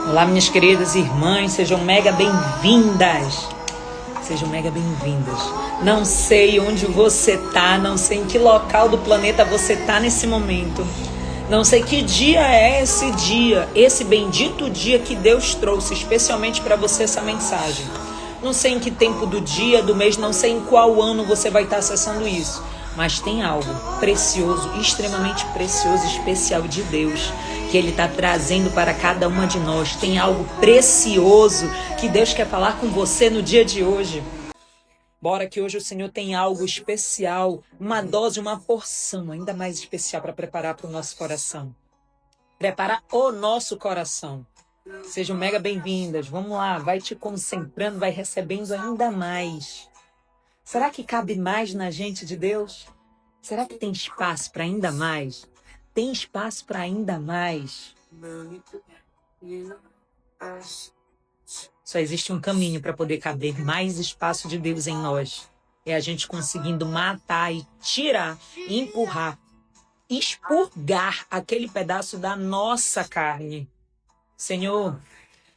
Olá, minhas queridas irmãs, sejam mega bem-vindas. Sejam mega bem-vindas. Não sei onde você tá, não sei em que local do planeta você tá nesse momento. Não sei que dia é esse dia, esse bendito dia que Deus trouxe especialmente para você essa mensagem. Não sei em que tempo do dia, do mês, não sei em qual ano você vai estar acessando isso. Mas tem algo precioso, extremamente precioso, especial de Deus, que Ele está trazendo para cada uma de nós. Tem algo precioso que Deus quer falar com você no dia de hoje. Bora que hoje o Senhor tem algo especial, uma dose, uma porção ainda mais especial para preparar para o nosso coração. Preparar o nosso coração. Sejam mega bem-vindas. Vamos lá, vai te concentrando, vai recebendo ainda mais. Será que cabe mais na gente de Deus? Será que tem espaço para ainda mais? Tem espaço para ainda mais? Só existe um caminho para poder caber mais espaço de Deus em nós. É a gente conseguindo matar e tirar, empurrar, expurgar aquele pedaço da nossa carne. Senhor,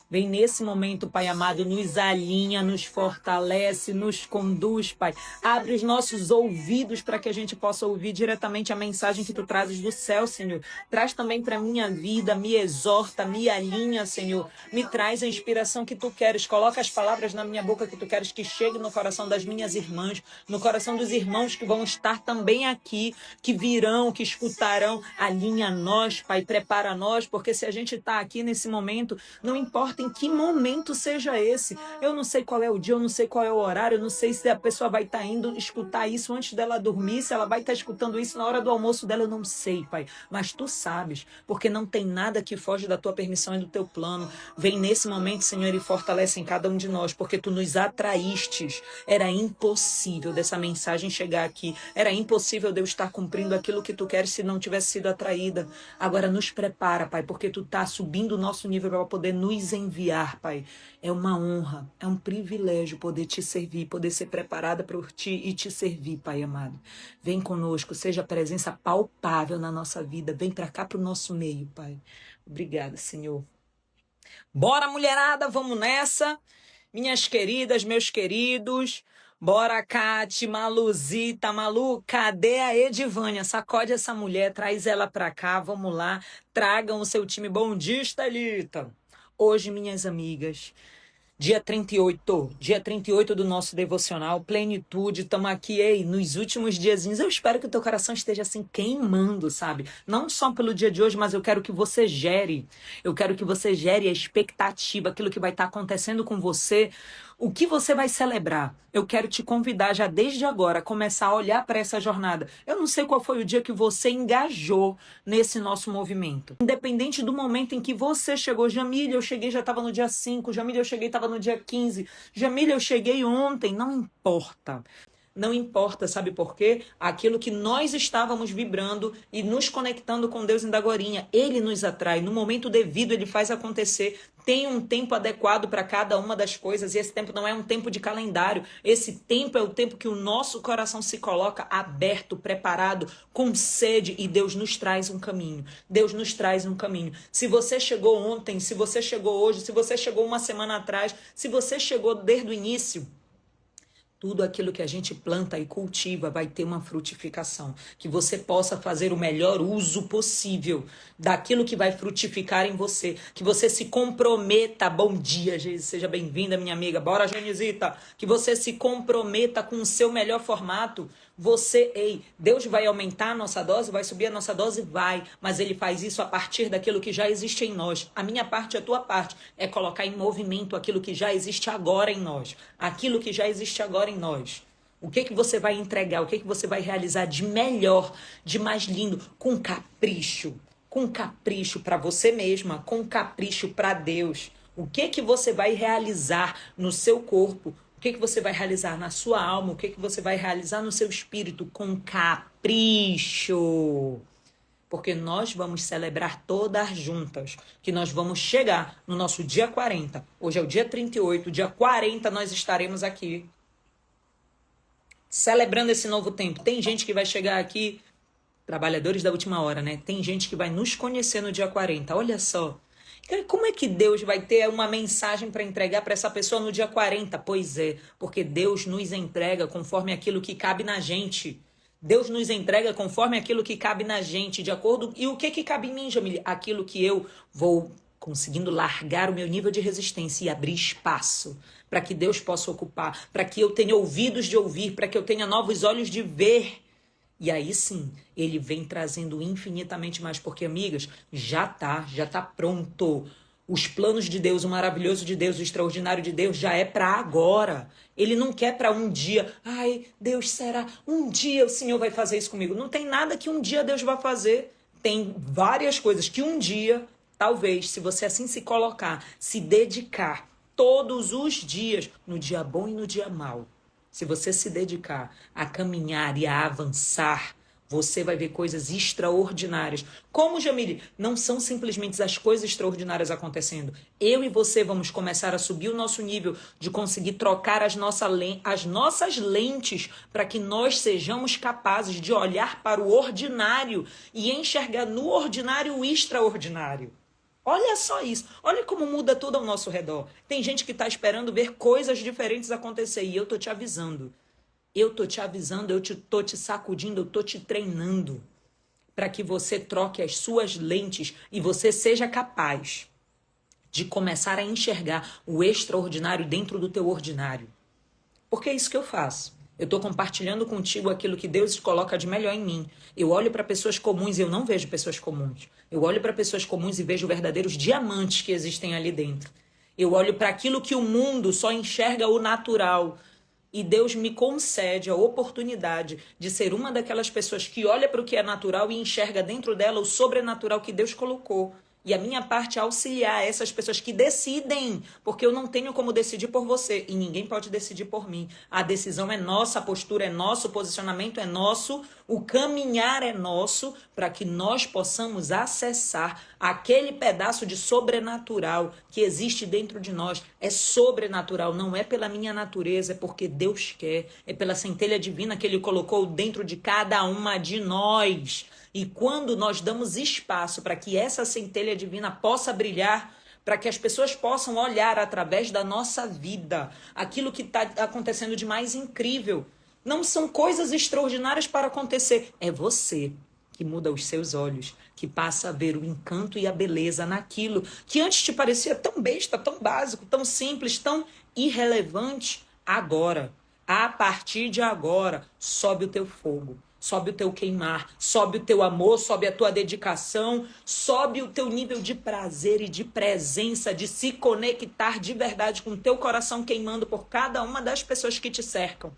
vem nesse momento, Pai amado, nos alinha, nos fortalece, nos conduz, Pai. Abre os nossos ouvidos para que a gente possa ouvir diretamente a mensagem que Tu trazes do céu, Senhor. Traz também para a minha vida, me exorta, me alinha, Senhor. Me traz a inspiração que Tu queres. Coloca as palavras na minha boca que Tu queres que chegue no coração das minhas irmãs, no coração dos irmãos que vão estar também aqui, que virão, que escutarão. Alinha nós, Pai, prepara nós, porque se a gente está aqui nesse momento, não importa em que momento seja esse. Eu não sei qual é o dia, eu não sei qual é o horário, eu não sei se a pessoa vai estar indo escutar isso antes dela dormir, se ela vai estar escutando isso na hora do almoço dela, eu não sei, Pai. Mas Tu sabes, porque não tem nada que foge da Tua permissão e do Teu plano. Vem nesse momento, Senhor, e fortalece em cada um de nós, porque Tu nos atraístes. Era impossível dessa mensagem chegar aqui. Era impossível de eu estar cumprindo aquilo que Tu queres se não tivesse sido atraída. Agora nos prepara, Pai, porque Tu está subindo o nosso nível para poder nos enviar, Pai. É uma honra, é um privilégio poder Te servir, poder ser preparada por Ti e Te servir, Pai amado. Vem conosco, seja a presença palpável na nossa vida. Vem para cá, para o nosso meio, Pai. Obrigada, Senhor. Bora, mulherada, vamos nessa. Minhas queridas, meus queridos. Bora, Cate, Maluzita, Malu, cadê a Edivânia? Sacode essa mulher, traz ela pra cá, vamos lá. Tragam o seu time. Bom dia, Estelita. Hoje, minhas amigas, dia 38 do nosso devocional, plenitude, estamos aqui, nos últimos diazinhos. Eu espero que o teu coração esteja assim queimando, sabe? Não só pelo dia de hoje, mas eu quero que você gere. Eu quero que você gere a expectativa, aquilo que vai estar acontecendo com você. O que você vai celebrar? Eu quero te convidar já desde agora a começar a olhar para essa jornada. Eu não sei qual foi o dia que você engajou nesse nosso movimento. Independente do momento em que você chegou. Jamília, eu cheguei, já estava no dia 5. Jamília, eu cheguei, estava no dia 15. Jamília, eu cheguei ontem. Não importa. Não importa, sabe por quê? Aquilo que nós estávamos vibrando e nos conectando com Deus ainda agorinha. Ele nos atrai. No momento devido, Ele faz acontecer. Tem um tempo adequado para cada uma das coisas. E esse tempo não é um tempo de calendário. Esse tempo é o tempo que o nosso coração se coloca aberto, preparado, com sede. E Deus nos traz um caminho. Deus nos traz um caminho. Se você chegou ontem, se você chegou hoje, se você chegou uma semana atrás, se você chegou desde o início, tudo aquilo que a gente planta e cultiva vai ter uma frutificação. Que você possa fazer o melhor uso possível daquilo que vai frutificar em você. Que você se comprometa. Bom dia, Jesus. Seja bem-vinda, minha amiga. Bora, Genisita. Que você se comprometa com o seu melhor formato. Deus vai aumentar a nossa dose, vai subir a nossa dose? Vai. Mas Ele faz isso a partir daquilo que já existe em nós. A minha parte, a tua parte, é colocar em movimento aquilo que já existe agora em nós. Aquilo que já existe agora em nós. O que você vai entregar? O que você vai realizar de melhor, de mais lindo, com capricho? Com capricho para você mesma, com capricho para Deus. O que você vai realizar no seu corpo? O que você vai realizar na sua alma? O que você vai realizar no seu espírito? Com capricho. Porque nós vamos celebrar todas juntas, que nós vamos chegar no nosso dia 40. Hoje é o dia 38, dia 40 nós estaremos aqui celebrando esse novo tempo. Tem gente que vai chegar aqui, trabalhadores da última hora, né? Tem gente que vai nos conhecer no dia 40. Olha só. Como é que Deus vai ter uma mensagem para entregar para essa pessoa no dia 40? Pois é, porque Deus nos entrega conforme aquilo que cabe na gente. Deus nos entrega conforme aquilo que cabe na gente, de acordo... E o que cabe em mim, Jamile? Aquilo que eu vou conseguindo largar o meu nível de resistência e abrir espaço para que Deus possa ocupar, para que eu tenha ouvidos de ouvir, para que eu tenha novos olhos de ver. E aí sim, ele vem trazendo infinitamente mais, porque, amigas, já tá pronto. Os planos de Deus, o maravilhoso de Deus, o extraordinário de Deus, já é para agora. Ele não quer para um dia. Ai, Deus, será? Um dia o Senhor vai fazer isso comigo. Não tem nada que um dia Deus vai fazer. Tem várias coisas que um dia, talvez, se você assim se colocar, se dedicar todos os dias, no dia bom e no dia mau, se você se dedicar a caminhar e a avançar, você vai ver coisas extraordinárias. Como, Jamile? Não são simplesmente as coisas extraordinárias acontecendo. Eu e você vamos começar a subir o nosso nível de conseguir trocar as nossas lentes para que nós sejamos capazes de olhar para o ordinário e enxergar no ordinário o extraordinário. Olha só isso. Olha como muda tudo ao nosso redor. Tem gente que está esperando ver coisas diferentes acontecer. E eu tô te avisando. Eu tô te avisando, tô te sacudindo, eu tô te treinando para que você troque as suas lentes e você seja capaz de começar a enxergar o extraordinário dentro do teu ordinário. Porque é isso que eu faço. Eu estou compartilhando contigo aquilo que Deus coloca de melhor em mim. Eu olho para pessoas comuns e eu não vejo pessoas comuns. Eu olho para pessoas comuns e vejo verdadeiros diamantes que existem ali dentro. Eu olho para aquilo que o mundo só enxerga o natural. E Deus me concede a oportunidade de ser uma daquelas pessoas que olha para o que é natural e enxerga dentro dela o sobrenatural que Deus colocou. E a minha parte é auxiliar essas pessoas que decidem, porque eu não tenho como decidir por você e ninguém pode decidir por mim. A decisão é nossa, a postura é nossa, o posicionamento é nosso, o caminhar é nosso, para que nós possamos acessar aquele pedaço de sobrenatural que existe dentro de nós. É sobrenatural, não é pela minha natureza, é porque Deus quer, é pela centelha divina que Ele colocou dentro de cada uma de nós. E quando nós damos espaço para que essa centelha divina possa brilhar, para que as pessoas possam olhar através da nossa vida aquilo que está acontecendo de mais incrível, não são coisas extraordinárias para acontecer, é você que muda os seus olhos, que passa a ver o encanto e a beleza naquilo que antes te parecia tão besta, tão básico, tão simples, tão irrelevante. Agora, a partir de agora, sobe o teu fogo. Sobe o teu queimar, sobe o teu amor, sobe a tua dedicação, sobe o teu nível de prazer e de presença, de se conectar de verdade com o teu coração queimando por cada uma das pessoas que te cercam.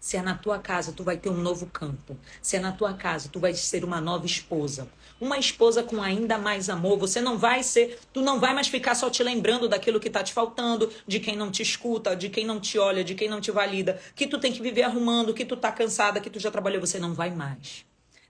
Se é na tua casa, tu vai ter um novo campo. Se é na tua casa, tu vai ser uma nova esposa. Uma esposa com ainda mais amor. Tu não vai mais ficar só te lembrando daquilo que tá te faltando, de quem não te escuta, de quem não te olha, de quem não te valida, que tu tem que viver arrumando, que tu tá cansada, que tu já trabalhou, você não vai mais.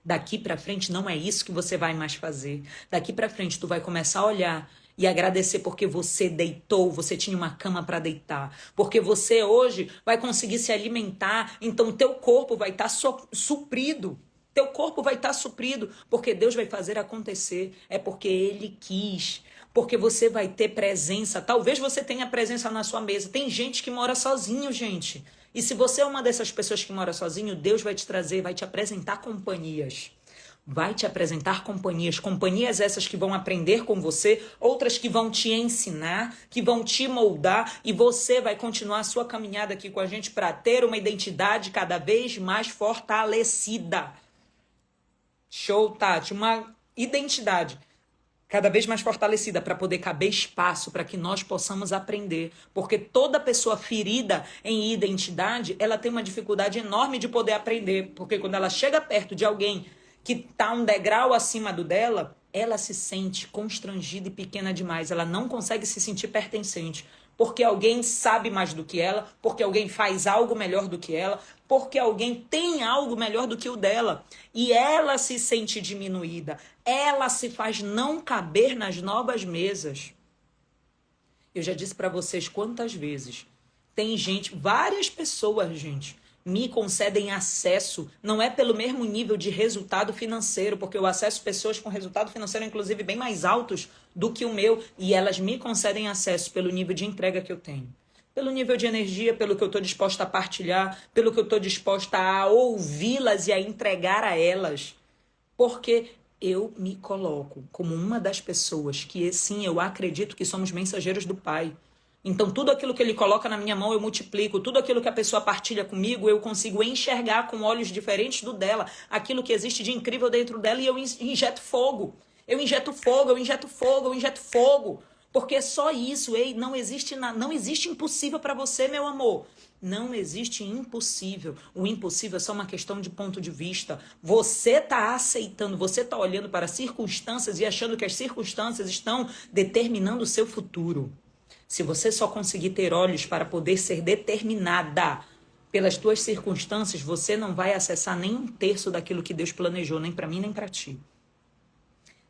Daqui pra frente não é isso que você vai mais fazer. Daqui pra frente tu vai começar a olhar e agradecer porque você deitou, você tinha uma cama para deitar. Porque você hoje vai conseguir se alimentar, então teu corpo vai estar suprido. Teu corpo vai estar suprido, porque Deus vai fazer acontecer. É porque Ele quis. Porque você vai ter presença. Talvez você tenha presença na sua mesa. Tem gente que mora sozinho, gente. E se você é uma dessas pessoas que mora sozinho, Deus vai te trazer, vai te apresentar companhias. Vai te apresentar companhias essas que vão aprender com você, outras que vão te ensinar, que vão te moldar, e você vai continuar a sua caminhada aqui com a gente para ter uma identidade cada vez mais fortalecida. Show, Tati, uma identidade cada vez mais fortalecida para poder caber espaço para que nós possamos aprender, porque toda pessoa ferida em identidade, ela tem uma dificuldade enorme de poder aprender, porque quando ela chega perto de alguém que está um degrau acima do dela, ela se sente constrangida e pequena demais. Ela não consegue se sentir pertencente. Porque alguém sabe mais do que ela, porque alguém faz algo melhor do que ela, porque alguém tem algo melhor do que o dela. E ela se sente diminuída. Ela se faz não caber nas novas mesas. Eu já disse para vocês quantas vezes. Tem gente, várias pessoas, gente, me concedem acesso, não é pelo mesmo nível de resultado financeiro, porque eu acesso pessoas com resultado financeiro, inclusive, bem mais altos do que o meu, e elas me concedem acesso pelo nível de entrega que eu tenho. Pelo nível de energia, pelo que eu estou disposta a partilhar, pelo que eu estou disposta a ouvi-las e a entregar a elas. Porque eu me coloco como uma das pessoas que, sim, eu acredito que somos mensageiros do Pai. Então, tudo aquilo que Ele coloca na minha mão, eu multiplico. Tudo aquilo que a pessoa partilha comigo, eu consigo enxergar com olhos diferentes do dela. Aquilo que existe de incrível dentro dela e eu injeto fogo. Eu injeto fogo, eu injeto fogo, eu injeto fogo. Porque é só isso, ei, não existe impossível para você, meu amor. Não existe impossível. O impossível é só uma questão de ponto de vista. Você está aceitando, você está olhando para as circunstâncias e achando que as circunstâncias estão determinando o seu futuro. Se você só conseguir ter olhos para poder ser determinada pelas tuas circunstâncias, você não vai acessar nem um terço daquilo que Deus planejou, nem para mim, nem para ti.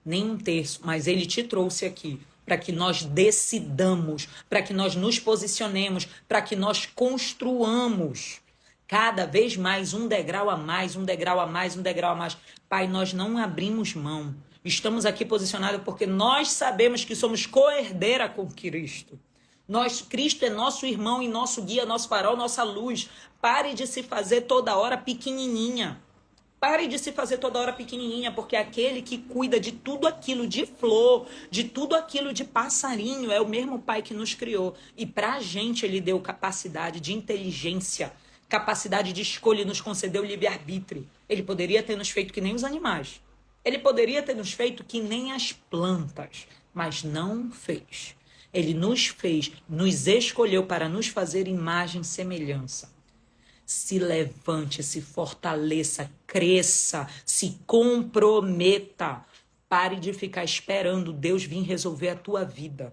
Nem um terço, mas Ele te trouxe aqui para que nós decidamos, para que nós nos posicionemos, para que nós construamos cada vez mais um degrau a mais, um degrau a mais, um degrau a mais. Pai, nós não abrimos mão. Estamos aqui posicionados porque nós sabemos que somos co-herdeira com Cristo. Cristo é nosso irmão e nosso guia, nosso farol, nossa luz. Pare de se fazer toda hora pequenininha. Pare de se fazer toda hora pequenininha, porque aquele que cuida de tudo aquilo de flor, de tudo aquilo de passarinho, é o mesmo Pai que nos criou. E pra gente Ele deu capacidade de inteligência, capacidade de escolha e nos concedeu livre-arbítrio. Ele poderia ter nos feito que nem os animais. Ele poderia ter nos feito que nem as plantas, mas não fez. Ele nos fez, nos escolheu para nos fazer imagem e semelhança. Se levante, se fortaleça, cresça, se comprometa. Pare de ficar esperando Deus vir resolver a tua vida.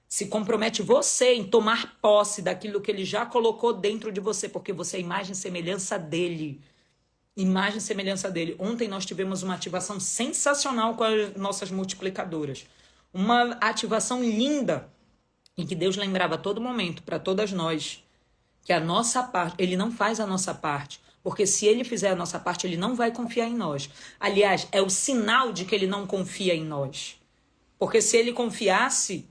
Se compromete você em tomar posse daquilo que Ele já colocou dentro de você, porque você é imagem e semelhança dEle. Imagem e semelhança dEle. Ontem nós tivemos uma ativação sensacional com as nossas multiplicadoras. Uma ativação linda, em que Deus lembrava a todo momento, para todas nós, que a nossa parte, Ele não faz a nossa parte. Porque se Ele fizer a nossa parte, Ele não vai confiar em nós. Aliás, é o sinal de que Ele não confia em nós. Porque se Ele confiasse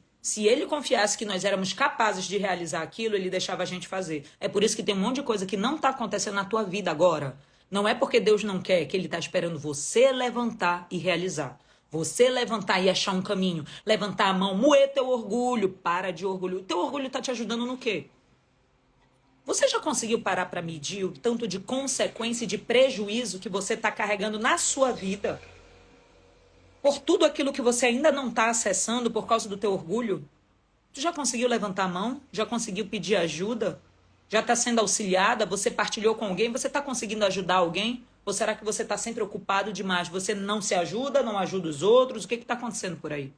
que nós éramos capazes de realizar aquilo, Ele deixava a gente fazer. É por isso que tem um monte de coisa que não está acontecendo na tua vida agora. Não é porque Deus não quer, que Ele está esperando você levantar e realizar. Você levantar e achar um caminho. Levantar a mão, moer teu orgulho. Para de orgulho. O teu orgulho está te ajudando no quê? Você já conseguiu parar para medir o tanto de consequência e de prejuízo que você está carregando na sua vida? Por tudo aquilo que você ainda não está acessando por causa do teu orgulho? Tu já conseguiu levantar a mão? Já conseguiu pedir ajuda? Já está sendo auxiliada? Você partilhou com alguém? Você está conseguindo ajudar alguém? Ou será que você está sempre ocupado demais? Você não se ajuda, não ajuda os outros? O que está acontecendo por aí?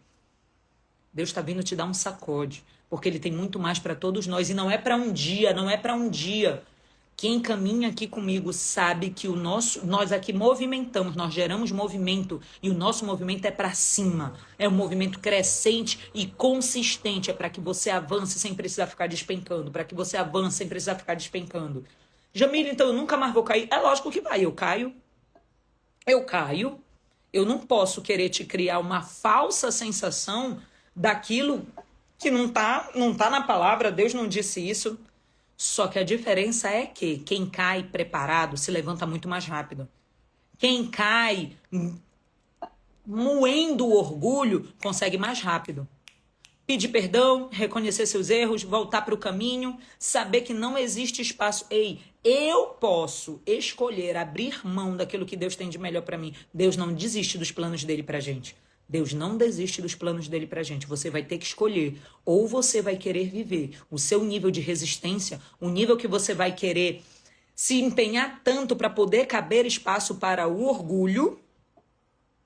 Deus está vindo te dar um sacode, porque Ele tem muito mais para todos nós. E não é para um dia, não é para um dia. Quem caminha aqui comigo sabe que nós aqui movimentamos, nós geramos movimento. E o nosso movimento é para cima. É um movimento crescente e consistente. É para que você avance sem precisar ficar despencando. Para que você avance sem precisar ficar despencando. Jamila, então eu nunca mais vou cair? É lógico que vai, eu caio. Eu não posso querer te criar uma falsa sensação daquilo que não tá na palavra, Deus não disse isso. Só que a diferença é que quem cai preparado se levanta muito mais rápido. Quem cai moendo o orgulho consegue mais rápido. Pedir perdão, reconhecer seus erros, voltar para o caminho, saber que não existe espaço. Ei, eu posso escolher abrir mão daquilo que Deus tem de melhor para mim. Deus não desiste dos planos dele pra gente. Deus não desiste dos planos dele pra gente. Você vai ter que escolher. Ou você vai querer viver o seu nível de resistência, o nível que você vai querer se empenhar tanto para poder caber espaço para o orgulho.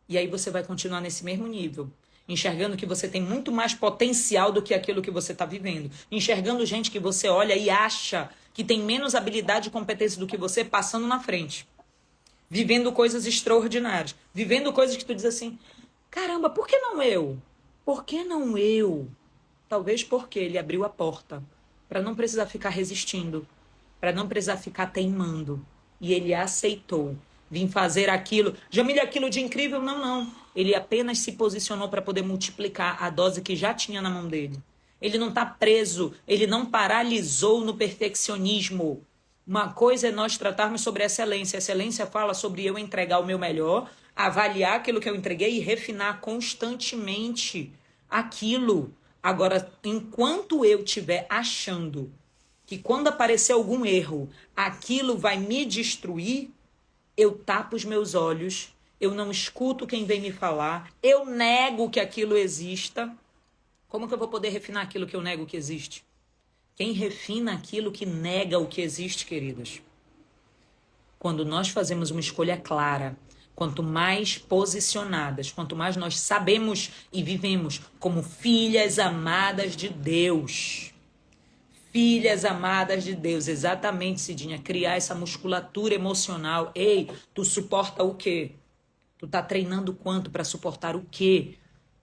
E aí você vai continuar nesse mesmo nível. Enxergando que você tem muito mais potencial do que aquilo que você está vivendo. Enxergando gente que você olha e acha que tem menos habilidade e competência do que você passando na frente. Vivendo coisas extraordinárias. Vivendo coisas que tu diz assim, caramba, por que não eu? Por que não eu? Talvez porque ele abriu a porta para não precisar ficar resistindo. para não precisar ficar teimando. E ele aceitou. Vim fazer aquilo. Jamile, aquilo de incrível? Não, não. Ele apenas se posicionou para poder multiplicar a dose que já tinha na mão dele. Ele não está preso, ele não paralisou no perfeccionismo. Uma coisa é nós tratarmos sobre excelência. Excelência fala sobre eu entregar o meu melhor, avaliar aquilo que eu entreguei e refinar constantemente aquilo. Agora, enquanto eu estiver achando que quando aparecer algum erro, aquilo vai me destruir, eu tapo os meus olhos, eu não escuto quem vem me falar, eu nego que aquilo exista. Como que eu vou poder refinar aquilo que eu nego que existe? Quem refina aquilo que nega o que existe, queridas? Quando nós fazemos uma escolha clara, quanto mais posicionadas, quanto mais nós sabemos e vivemos como filhas amadas de Deus. Filhas amadas de Deus, exatamente, Cidinha, criar essa musculatura emocional. Ei, tu suporta o quê? Tu tá treinando quanto para suportar o quê?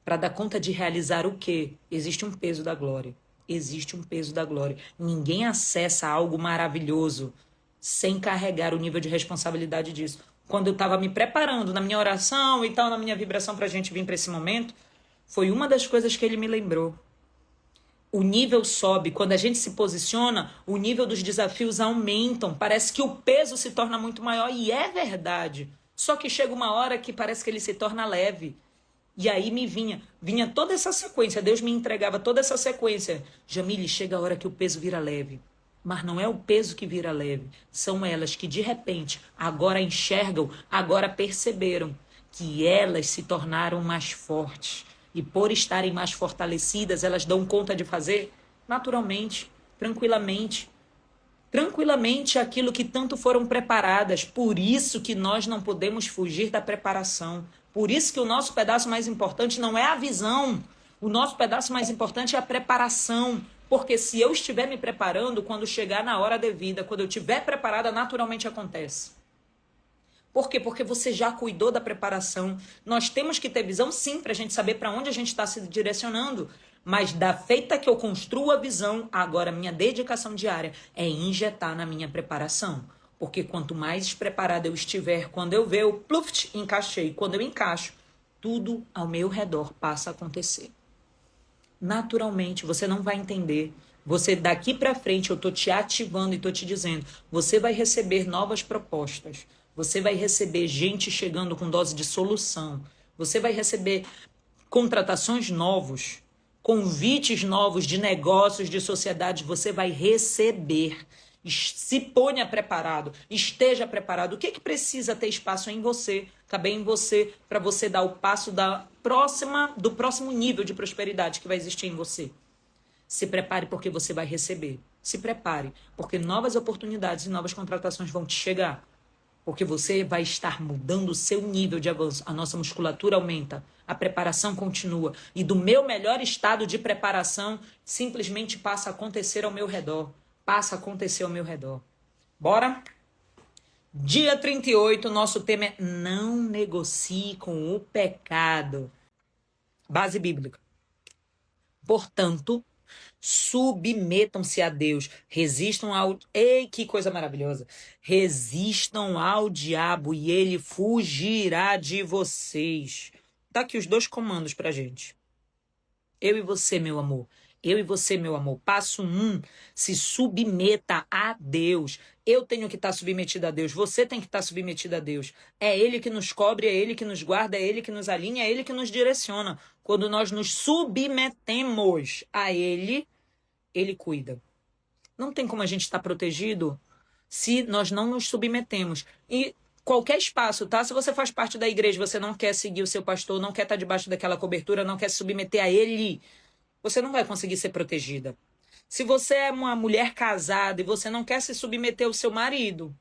Para dar conta de realizar o quê? Existe um peso da glória. Existe um peso da glória. Ninguém acessa algo maravilhoso sem carregar o nível de responsabilidade disso. Quando eu estava me preparando na minha oração e tal, na minha vibração para a gente vir para esse momento, foi uma das coisas que ele me lembrou. O nível sobe, quando a gente se posiciona, o nível dos desafios aumentam, parece que o peso se torna muito maior, e é verdade. Só que chega uma hora que parece que ele se torna leve. E aí vinha toda essa sequência, Deus me entregava toda essa sequência. Jamile, chega a hora que o peso vira leve. Mas não é o peso que vira leve, são elas que de repente agora enxergam, agora perceberam que elas se tornaram mais fortes. E por estarem mais fortalecidas, elas dão conta de fazer naturalmente, tranquilamente aquilo que tanto foram preparadas. Por isso que nós não podemos fugir da preparação. Por isso que o nosso pedaço mais importante não é a visão. O nosso pedaço mais importante é a preparação. Porque se eu estiver me preparando, quando chegar na hora devida, quando eu estiver preparada, naturalmente acontece. Por quê? Porque você já cuidou da preparação. Nós temos que ter visão, sim, para a gente saber para onde a gente está se direcionando. Mas da feita que eu construo a visão, agora minha dedicação diária é injetar na minha preparação. Porque quanto mais preparada eu estiver, quando eu ver, eu pluft, encaixei. Quando eu encaixo, tudo ao meu redor passa a acontecer. Naturalmente, você não vai entender. Você daqui para frente, eu tô te ativando e tô te dizendo, você vai receber novas propostas. Você vai receber gente chegando com dose de solução. Você vai receber contratações novos, convites novos de negócios, de sociedade. Você vai receber. Se ponha preparado, esteja preparado. O que precisa ter espaço em você, caber em você, para você dar o passo do próximo nível de prosperidade que vai existir em você? Se prepare porque você vai receber. Se prepare porque novas oportunidades e novas contratações vão te chegar. Porque você vai estar mudando o seu nível de avanço. A nossa musculatura aumenta, a preparação continua. E do meu melhor estado de preparação, simplesmente passa a acontecer ao meu redor. Passa a acontecer ao meu redor. Bora? Dia 38, nosso tema é não negocie com o pecado. Base bíblica. Portanto, submetam-se a Deus, resistam ao... Ei, que coisa maravilhosa! Resistam ao diabo e ele fugirá de vocês. Tá aqui os 2 comandos pra gente. Eu e você, meu amor. Eu e você, meu amor. Passo 1, se submeta a Deus. Eu tenho que estar submetida a Deus. Você tem que estar submetida a Deus. É Ele que nos cobre, é Ele que nos guarda, é Ele que nos alinha, é Ele que nos direciona. Quando nós nos submetemos a Ele, Ele cuida. Não tem como a gente estar protegido se nós não nos submetemos. E qualquer espaço, tá? Se você faz parte da igreja, você não quer seguir o seu pastor, não quer estar debaixo daquela cobertura, não quer se submeter a Ele, você não vai conseguir ser protegida. Se você é uma mulher casada e você não quer se submeter ao seu marido,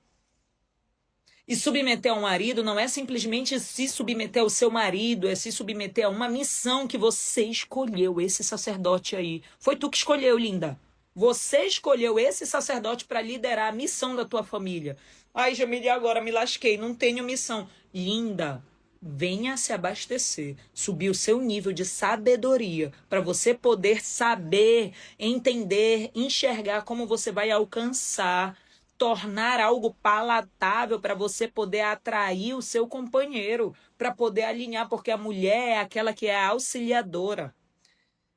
e submeter ao marido não é simplesmente se submeter ao seu marido, é se submeter a uma missão que você escolheu, esse sacerdote aí. Foi tu que escolheu, linda. Você escolheu esse sacerdote para liderar a missão da tua família. Ai, Jamile, agora me lasquei, não tenho missão. Linda, venha se abastecer, subir o seu nível de sabedoria para você poder saber, entender, enxergar como você vai alcançar tornar algo palatável para você poder atrair o seu companheiro, para poder alinhar, porque a mulher é aquela que é auxiliadora.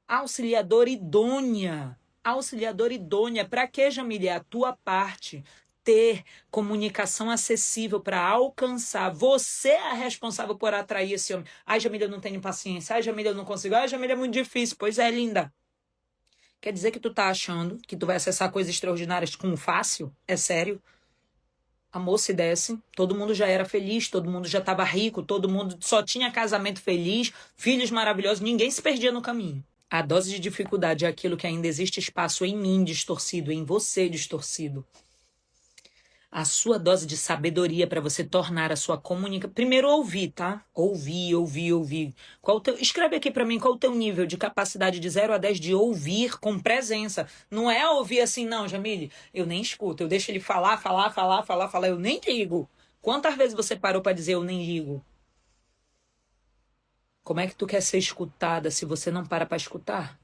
Auxiliadora idônea. Auxiliadora idônea. Para que, Jamile? É a tua parte. Ter comunicação acessível para alcançar. Você é a responsável por atrair esse homem. Ai, Jamile, eu não tenho paciência. Ai, Jamile, eu não consigo. Ai, Jamile, é muito difícil. Pois é, linda. Quer dizer que tu tá achando que tu vai acessar coisas extraordinárias com fácil? É sério? Amor, se desse, todo mundo já era feliz, todo mundo já estava rico, todo mundo só tinha casamento feliz, filhos maravilhosos, ninguém se perdia no caminho. A dose de dificuldade é aquilo que ainda existe espaço em mim distorcido, em você distorcido. A sua dose de sabedoria para você tornar a sua comunicação... Primeiro ouvir, tá? Ouvir. Escreve aqui para mim qual o teu nível de capacidade de 0 a 10 de ouvir com presença. Não é ouvir assim, não, Jamile. Eu nem escuto. Eu deixo ele falar. Eu nem ligo. Quantas vezes você parou para dizer eu nem ligo? Como é que tu quer ser escutada se você não para escutar?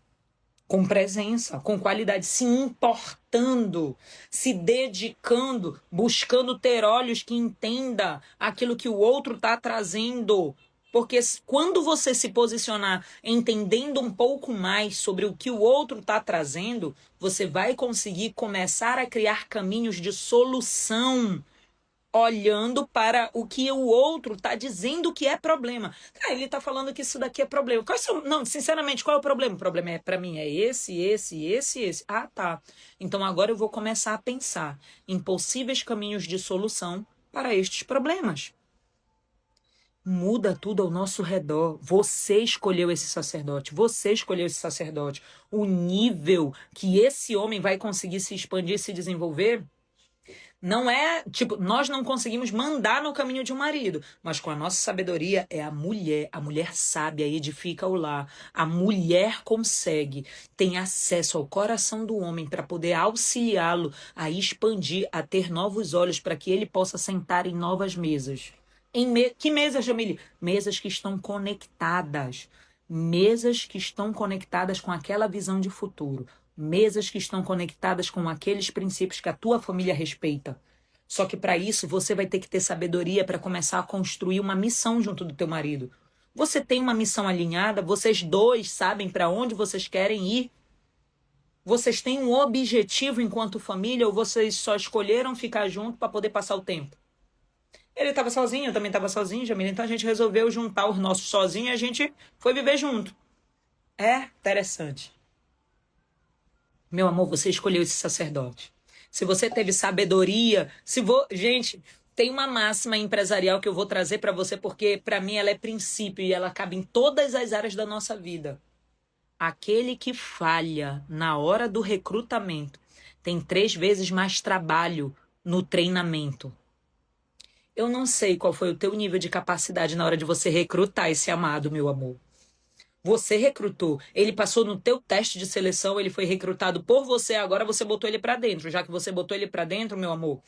Com presença, com qualidade, se importando, se dedicando, buscando ter olhos que entenda aquilo que o outro está trazendo. Porque quando você se posicionar entendendo um pouco mais sobre o que o outro está trazendo, você vai conseguir começar a criar caminhos de solução, olhando para o que o outro está dizendo que é problema. Ele está falando que isso daqui é problema. Não, sinceramente, qual é o problema? O problema é, para mim, é esse. Ah, tá. Então agora eu vou começar a pensar em possíveis caminhos de solução para estes problemas. Muda tudo ao nosso redor. Você escolheu esse sacerdote. O nível que esse homem vai conseguir se expandir, se desenvolver, não é, nós não conseguimos mandar no caminho de um marido, mas com a nossa sabedoria é a mulher sábia edifica o lar, a mulher consegue, tem acesso ao coração do homem para poder auxiliá-lo a expandir, a ter novos olhos para que ele possa sentar em novas mesas. Que mesas, Jamile? Mesas que estão conectadas, com aquela visão de futuro. Mesas que estão conectadas com aqueles princípios que a tua família respeita. Só que para isso você vai ter que ter sabedoria para começar a construir uma missão junto do teu marido. Você tem uma missão alinhada? Vocês dois sabem para onde vocês querem ir? Vocês têm um objetivo enquanto família ou vocês só escolheram ficar junto para poder passar o tempo? Ele estava sozinho, eu também estava sozinho, Jamila. Então a gente resolveu juntar os nossos sozinhos e a gente foi viver junto. É interessante. Meu amor, você escolheu esse sacerdote. Se você teve sabedoria, gente, tem uma máxima empresarial que eu vou trazer para você porque para mim ela é princípio e ela cabe em todas as áreas da nossa vida. Aquele que falha na hora do recrutamento tem 3 vezes mais trabalho no treinamento. Eu não sei qual foi o teu nível de capacidade na hora de você recrutar esse amado, meu amor. Você recrutou, ele passou no teu teste de seleção, ele foi recrutado por você, agora você botou ele para dentro. Já que você botou ele para dentro, meu amor,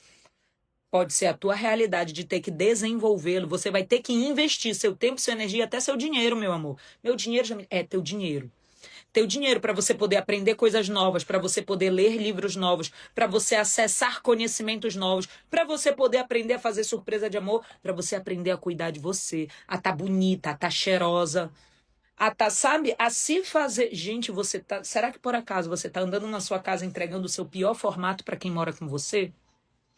pode ser a tua realidade de ter que desenvolvê-lo. Você vai ter que investir seu tempo, sua energia, até seu dinheiro, meu amor. Meu dinheiro é teu dinheiro. Teu dinheiro para você poder aprender coisas novas, para você poder ler livros novos, para você acessar conhecimentos novos, para você poder aprender a fazer surpresa de amor, para você aprender a cuidar de você, a tá bonita, a tá cheirosa. Sabe, a se fazer... Gente, será que por acaso você tá andando na sua casa entregando o seu pior formato para quem mora com você?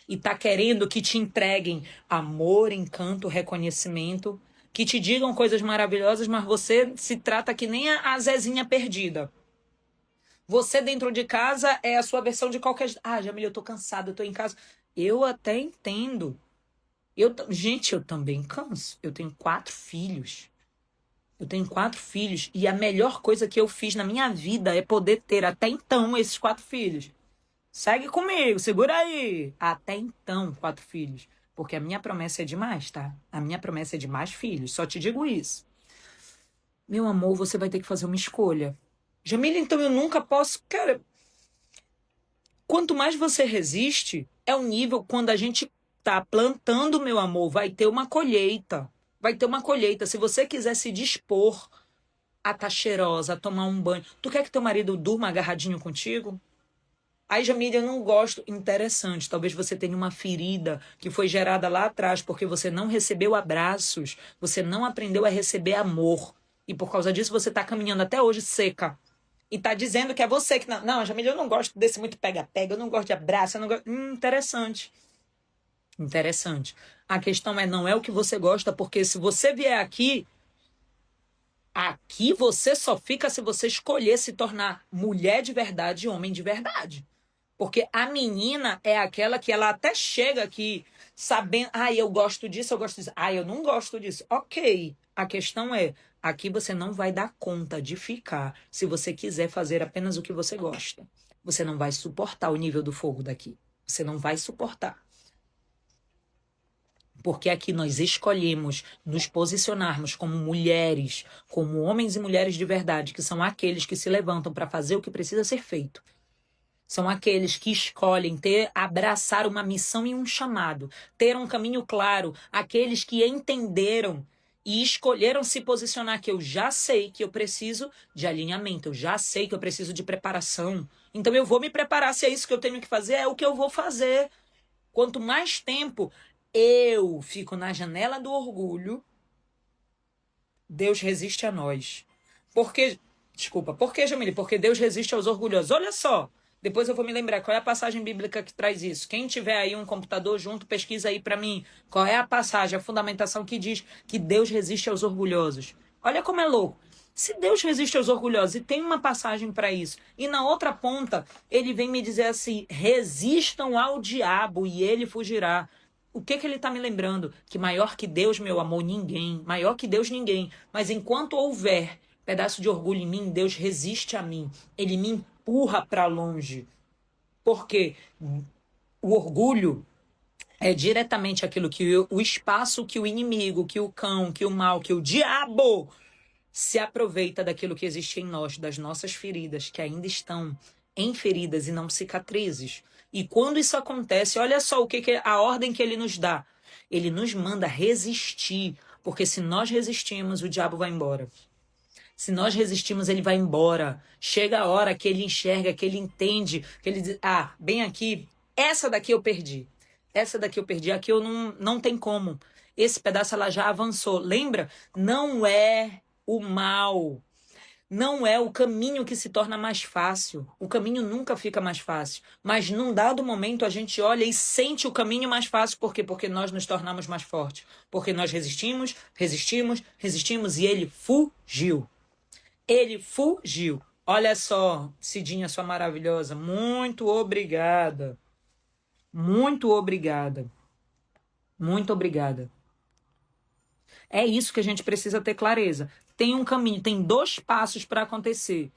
E tá querendo que te entreguem amor, encanto, reconhecimento, que te digam coisas maravilhosas, mas você se trata que nem a Zezinha perdida. Você dentro de casa é a sua versão de qualquer... Jamila, eu tô cansada, eu tô em casa. Eu até entendo. Gente, eu também canso. Eu tenho 4 filhos. E a melhor coisa que eu fiz na minha vida é poder ter até então esses 4 filhos. Segue comigo, segura aí. Até então, 4 filhos. Porque a minha promessa é demais, tá? A minha promessa é de mais filhos, só te digo isso. Meu amor, você vai ter que fazer uma escolha. Jamila, então eu nunca posso... Cara, quanto mais você resiste, é o nível quando a gente tá plantando, meu amor, vai ter uma colheita. Se você quiser se dispor a tá cheirosa, a tomar um banho. Tu quer que teu marido durma agarradinho contigo? Ai, Jamília, eu não gosto. Interessante, talvez você tenha uma ferida que foi gerada lá atrás porque você não recebeu abraços, você não aprendeu a receber amor. E por causa disso você está caminhando até hoje seca. E tá dizendo que é você que não. Não, Jamília, eu não gosto desse muito pega-pega, eu não gosto de abraço, eu não gosto. Interessante. Interessante. A questão não é o que você gosta, porque se você vier aqui você só fica se você escolher se tornar mulher de verdade e homem de verdade. Porque a menina é aquela que ela até chega aqui sabendo, eu gosto disso, eu gosto disso. Eu não gosto disso. Ok. A questão aqui você não vai dar conta de ficar se você quiser fazer apenas o que você gosta. Você não vai suportar o nível do fogo daqui. Você não vai suportar. Porque aqui nós escolhemos nos posicionarmos como mulheres, como homens e mulheres de verdade, que são aqueles que se levantam para fazer o que precisa ser feito. São aqueles que escolhem abraçar uma missão e um chamado, ter um caminho claro, aqueles que entenderam e escolheram se posicionar, que eu já sei que eu preciso de alinhamento, eu já sei que eu preciso de preparação. Então eu vou me preparar, se é isso que eu tenho que fazer, é o que eu vou fazer. Quanto mais tempo eu fico na janela do orgulho, Deus resiste a nós. Por que, Jamile? Porque Deus resiste aos orgulhosos. Olha só, depois eu vou me lembrar qual é a passagem bíblica que traz isso. Quem tiver aí um computador junto, pesquisa aí para mim. Qual é a passagem, a fundamentação que diz que Deus resiste aos orgulhosos. Olha como é louco. Se Deus resiste aos orgulhosos, e tem uma passagem para isso, e na outra ponta ele vem me dizer assim, resistam ao diabo e ele fugirá. O que ele está me lembrando? Que maior que Deus, meu amor, ninguém. Maior que Deus, ninguém. Mas enquanto houver pedaço de orgulho em mim, Deus resiste a mim. Ele me empurra para longe. Porque o orgulho é diretamente aquilo que o espaço que o inimigo, que o cão, que o mal, que o diabo se aproveita daquilo que existe em nós, das nossas feridas, que ainda estão em feridas e não cicatrizes. E quando isso acontece, olha só a ordem que ele nos dá. Ele nos manda resistir, porque se nós resistimos, o diabo vai embora. Se nós resistimos, ele vai embora. Chega a hora que ele enxerga, que ele entende, que ele diz, bem aqui, essa daqui eu perdi. Essa daqui eu perdi, aqui eu não tem como. Esse pedaço ela já avançou. Lembra? Não é o mal. Não é o caminho que se torna mais fácil. O caminho nunca fica mais fácil. Mas num dado momento a gente olha e sente o caminho mais fácil. Por quê? Porque nós nos tornamos mais fortes. Porque nós resistimos e ele fugiu. Ele fugiu. Olha só, Cidinha, sua maravilhosa. Muito obrigada. Muito obrigada. Muito obrigada. É isso que a gente precisa ter clareza. Tem um caminho, tem 2 passos para acontecer.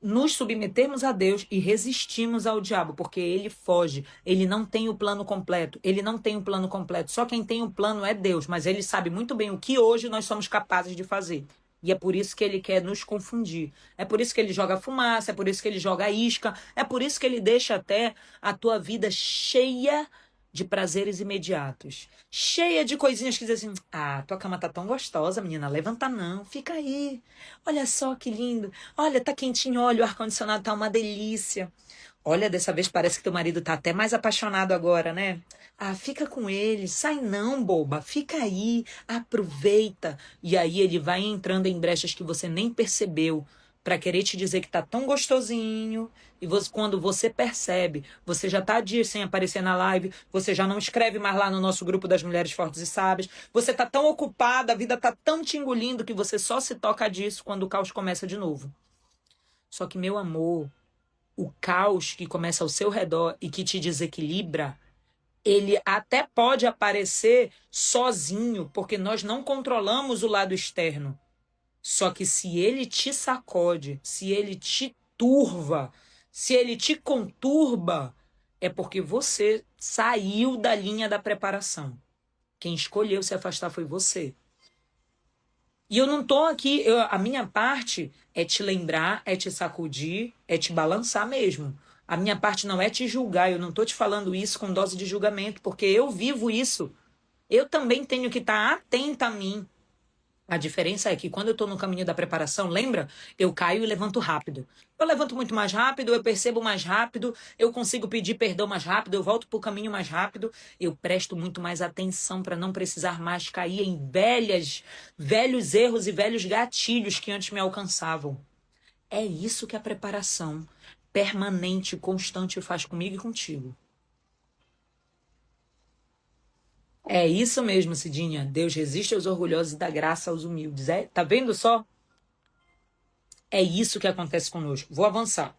Nos submetermos a Deus e resistirmos ao diabo, porque ele foge. Ele não tem o plano completo. Ele não tem o plano completo. Só quem tem o plano é Deus, mas ele sabe muito bem o que hoje nós somos capazes de fazer. E é por isso que ele quer nos confundir. É por isso que ele joga fumaça, é por isso que ele joga isca, é por isso que ele deixa até a tua vida cheia de prazeres imediatos. Cheia de coisinhas que dizem assim, tua cama tá tão gostosa, menina, levanta não, fica aí. Olha só que lindo. Olha, tá quentinho, olha, o ar-condicionado tá uma delícia. Olha, dessa vez parece que teu marido tá até mais apaixonado agora, né? Fica com ele, sai não, boba, fica aí, aproveita. E aí ele vai entrando em brechas que você nem percebeu, para querer te dizer que tá tão gostosinho. E quando você percebe, você já tá dias sem aparecer na live, você já não escreve mais lá no nosso grupo das Mulheres Fortes e Sábias, você tá tão ocupada, a vida tá tão te engolindo que você só se toca disso quando o caos começa de novo. Só que, meu amor, o caos que começa ao seu redor e que te desequilibra, ele até pode aparecer sozinho, porque nós não controlamos o lado externo. Só que se ele te sacode, se ele te turva, se ele te conturba, é porque você saiu da linha da preparação. Quem escolheu se afastar foi você. E eu não tô aqui, a minha parte é te lembrar, é te sacudir, é te balançar mesmo. A minha parte não é te julgar, eu não tô te falando isso com dose de julgamento, porque eu vivo isso. Eu também tenho que estar atenta a mim. A diferença é que quando eu estou no caminho da preparação, lembra? Eu caio e levanto rápido. Eu levanto muito mais rápido, eu percebo mais rápido, eu consigo pedir perdão mais rápido, eu volto para o caminho mais rápido, eu presto muito mais atenção para não precisar mais cair em velhos erros e velhos gatilhos que antes me alcançavam. É isso que a preparação permanente, constante faz comigo e contigo. É isso mesmo, Cidinha. Deus resiste aos orgulhosos e dá graça aos humildes. Tá vendo só? É isso que acontece conosco. Vou avançar.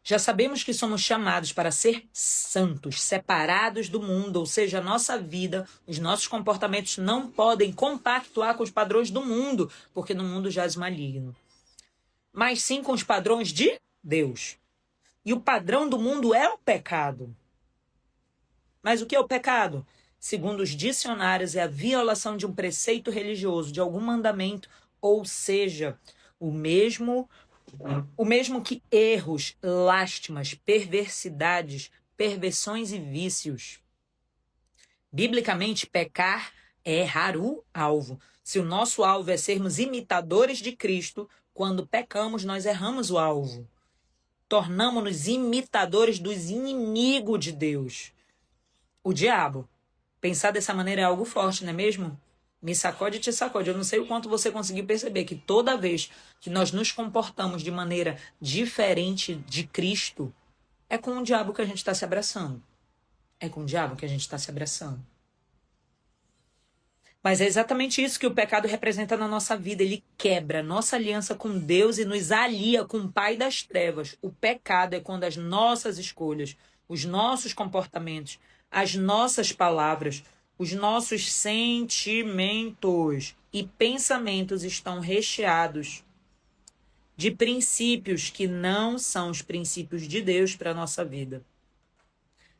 Já sabemos que somos chamados para ser santos, separados do mundo, ou seja, a nossa vida, os nossos comportamentos não podem compactuar com os padrões do mundo, porque no mundo jaz o maligno. Mas sim com os padrões de Deus. E o padrão do mundo é o pecado. Mas o que é o pecado? Segundo os dicionários, é a violação de um preceito religioso, de algum mandamento, ou seja, o mesmo que erros, lástimas, perversidades, perversões e vícios. Biblicamente, pecar é errar o alvo. Se o nosso alvo é sermos imitadores de Cristo, quando pecamos, nós erramos o alvo. Tornamos-nos imitadores dos inimigos de Deus. O diabo. Pensar dessa maneira é algo forte, não é mesmo? Me sacode e te sacode. Eu não sei o quanto você conseguiu perceber que toda vez que nós nos comportamos de maneira diferente de Cristo, é com o diabo que a gente está se abraçando. É com o diabo que a gente está se abraçando. Mas é exatamente isso que o pecado representa na nossa vida. Ele quebra nossa aliança com Deus e nos alia com o Pai das trevas. O pecado é quando as nossas escolhas, os nossos comportamentos, as nossas palavras, os nossos sentimentos e pensamentos estão recheados de princípios que não são os princípios de Deus para a nossa vida.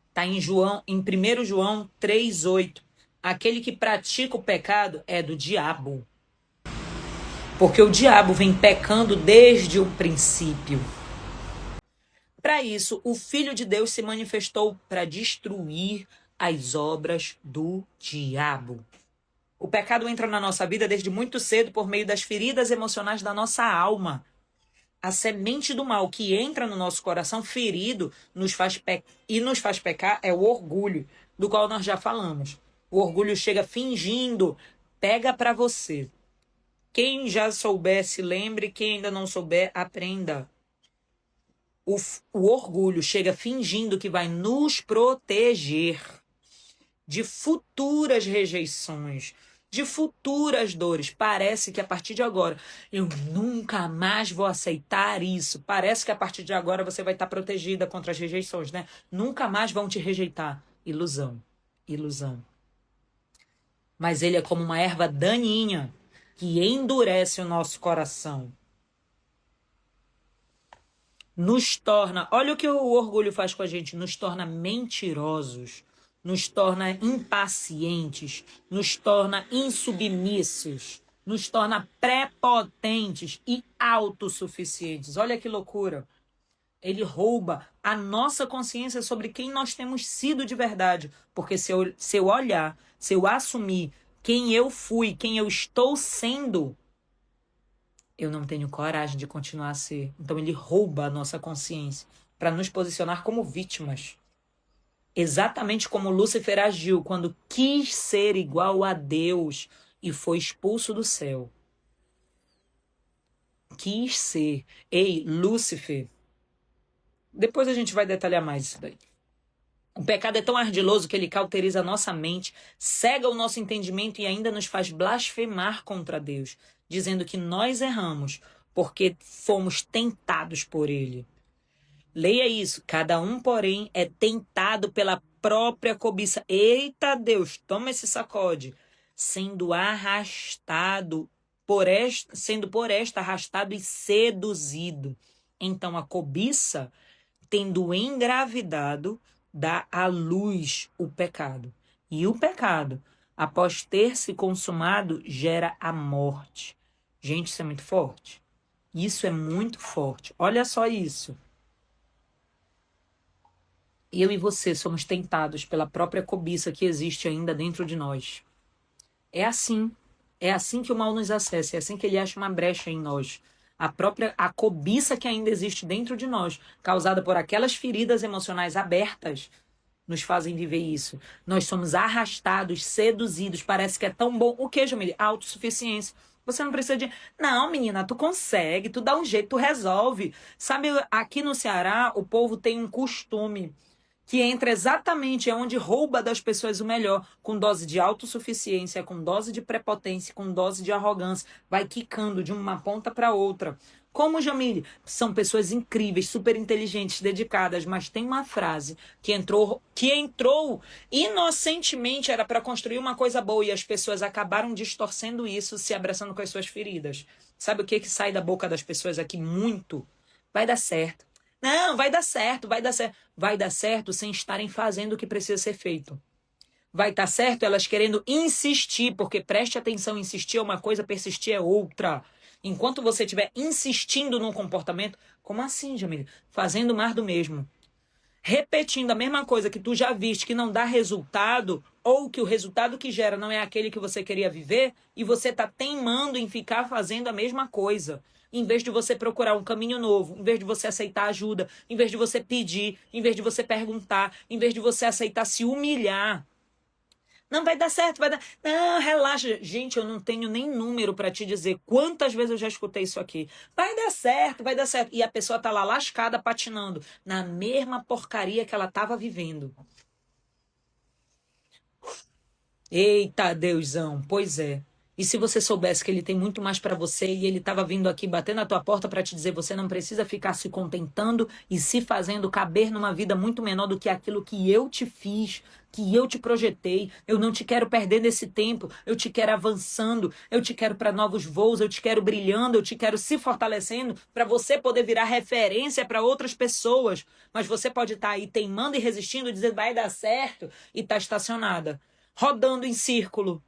Está em 1 João 3,8. Aquele que pratica o pecado é do diabo. Porque o diabo vem pecando desde o princípio. Para isso, o Filho de Deus se manifestou para destruir as obras do diabo. O pecado entra na nossa vida desde muito cedo por meio das feridas emocionais da nossa alma. A semente do mal que entra no nosso coração ferido nos faz pecar é o orgulho, do qual nós já falamos. O orgulho chega fingindo, pega para você. Quem já souber, se lembre, quem ainda não souber, aprenda. O orgulho chega fingindo que vai nos proteger de futuras rejeições, de futuras dores. Parece que a partir de agora eu nunca mais vou aceitar isso. Parece que a partir de agora você vai estar protegida contra as rejeições, né? Nunca mais vão te rejeitar. Ilusão, ilusão. Mas ele é como uma erva daninha que endurece o nosso coração. Nos torna, olha o que o orgulho faz com a gente, nos torna mentirosos, nos torna impacientes, nos torna insubmissos, nos torna prepotentes e autossuficientes. Olha que loucura. Ele rouba a nossa consciência sobre quem nós temos sido de verdade. Porque se eu olhar, se eu assumir quem eu fui, quem eu estou sendo, eu não tenho coragem de continuar a ser. Então ele rouba a nossa consciência para nos posicionar como vítimas. Exatamente como Lúcifer agiu quando quis ser igual a Deus e foi expulso do céu. Quis ser. Ei, Lúcifer. Depois a gente vai detalhar mais isso daí. O pecado é tão ardiloso que ele cauteriza a nossa mente, cega o nosso entendimento e ainda nos faz blasfemar contra Deus, dizendo que nós erramos porque fomos tentados por ele. Leia isso. Cada um, porém, é tentado pela própria cobiça. Eita Deus, toma esse sacode. Sendo por esta arrastado e seduzido. Então a cobiça, tendo engravidado, dá à luz o pecado. E o pecado, após ter se consumado, gera a morte. Gente, isso é muito forte. Isso é muito forte. Olha só isso. Eu e você somos tentados pela própria cobiça que existe ainda dentro de nós. É assim. É assim que o mal nos acessa, é assim que ele acha uma brecha em nós. A cobiça que ainda existe dentro de nós, causada por aquelas feridas emocionais abertas, nos fazem viver isso. Nós somos arrastados, seduzidos, parece que é tão bom. O que, Jamile? A autossuficiência. Você não precisa de. Não, menina, tu consegue, tu dá um jeito, tu resolve. Sabe, aqui no Ceará, o povo tem um costume que entra exatamente onde rouba das pessoas o melhor, com dose de autossuficiência, com dose de prepotência, com dose de arrogância, vai quicando de uma ponta para outra. Como, Jamile? São pessoas incríveis, super inteligentes, dedicadas, mas tem uma frase que entrou inocentemente, era para construir uma coisa boa e as pessoas acabaram distorcendo isso, se abraçando com as suas feridas. Sabe o que que sai da boca das pessoas aqui muito? Vai dar certo. Não, vai dar certo, vai dar certo. Vai dar certo sem estarem fazendo o que precisa ser feito. Vai dar certo elas querendo insistir, porque preste atenção, insistir é uma coisa, persistir é outra. Enquanto você estiver insistindo num comportamento, como assim, Jamila? Fazendo mais do mesmo. Repetindo a mesma coisa que tu já viste que não dá resultado, ou que o resultado que gera não é aquele que você queria viver, e você tá teimando em ficar fazendo a mesma coisa. Em vez de você procurar um caminho novo, em vez de você aceitar ajuda, em vez de você pedir, em vez de você perguntar, em vez de você aceitar se humilhar. Não vai dar certo, vai dar. Não, relaxa. Gente, eu não tenho nem número para te dizer quantas vezes eu já escutei isso aqui. Vai dar certo, vai dar certo. E a pessoa tá lá lascada, patinando na mesma porcaria que ela tava vivendo. Eita, Deusão, pois é. E se você soubesse que ele tem muito mais para você e ele estava vindo aqui bater na tua porta para te dizer você não precisa ficar se contentando e se fazendo caber numa vida muito menor do que aquilo que eu te fiz, que eu te projetei. Eu não te quero perder nesse tempo, eu te quero avançando, eu te quero para novos voos, eu te quero brilhando, eu te quero se fortalecendo para você poder virar referência para outras pessoas. Mas você pode estar aí teimando e resistindo, dizendo vai dar certo e tá estacionada, rodando em círculo,